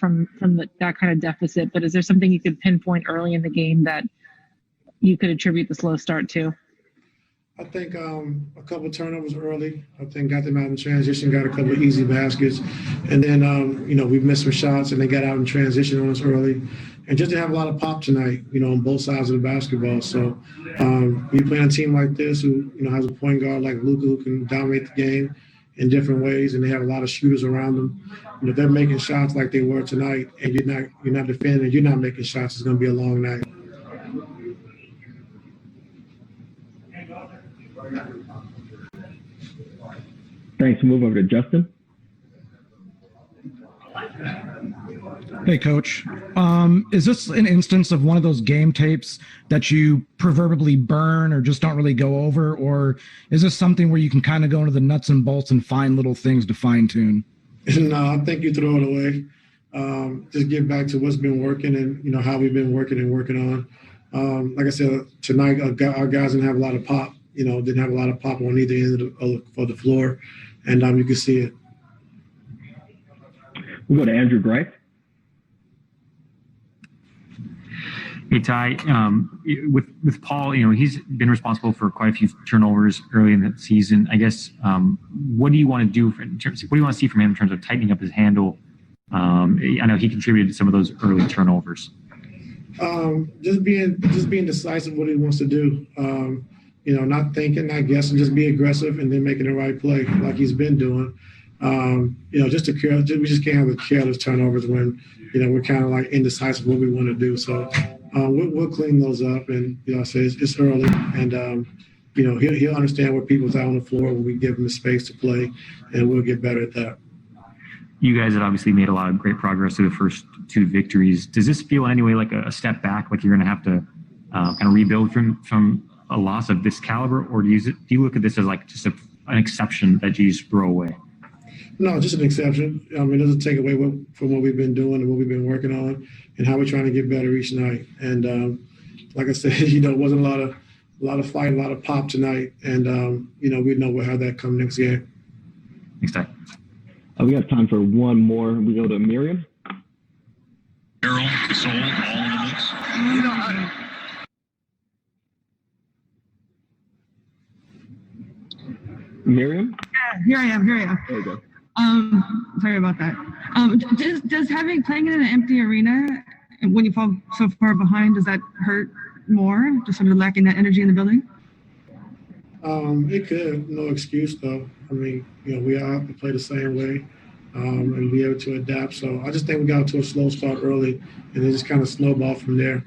that kind of deficit. But is there something you could pinpoint early in the game that you could attribute the slow start to? I think a couple turnovers early. I think got them out in transition, got a couple of easy baskets. And then, we missed some shots and they got out in transition on us early. And just to have a lot of pop tonight, on both sides of the basketball. So you play on a team like this who, has a point guard like Luka who can dominate the game in different ways, and they have a lot of shooters around them. They're making shots like they were tonight, and you're not defending, you're not making shots. It's going to be a long night. Thanks. Move over to Justin. Hey, Coach. Is this an instance of one of those game tapes that you proverbially burn or just don't really go over? Or is this something where you can kind of go into the nuts and bolts and find little things to fine tune? No, I think you throw it away. Just get back to what's been working and, how we've been working on. Like I said, tonight, our guys didn't have a lot of pop, didn't have a lot of pop on either end of the floor. And you can see it. We'll go to Andrew Greif. Hey, Ty, with Paul, he's been responsible for quite a few turnovers early in the season. I guess, what do you want to do what do you want to see from him in terms of tightening up his handle? I know he contributed to some of those early turnovers. Just being decisive what he wants to do. Not thinking, not guessing, just be aggressive and then making the right play like he's been doing. We just can't have the careless turnovers when, we're kind of like indecisive what we want to do. So we'll clean those up, and I say it's early, and he'll understand what people's out on the floor when we give him the space to play, and we'll get better at that. You guys have obviously made a lot of great progress through the first two victories. Does this feel in any way like a step back, like you're going to have to kind of rebuild from a loss of this caliber, or do you look at this as like just an exception that you just throw away? No, just an exception. It doesn't take away from what we've been doing and what we've been working on and how we're trying to get better each night. And like I said, it wasn't a lot of fight, a lot of pop tonight. And, we know we'll have that come next game. Thanks, Ty. We have time for one more. We go to Miriam. Errol, Gasol, all in the mix. Miriam? Yeah, here I am. There you go. Sorry about that. Does playing in an empty arena when you fall so far behind, does that hurt more? Just sort of lacking that energy in the building? It could. No excuse though. We all have to play the same way and be able to adapt. So I just think we got to a slow start early and then just kind of snowball from there.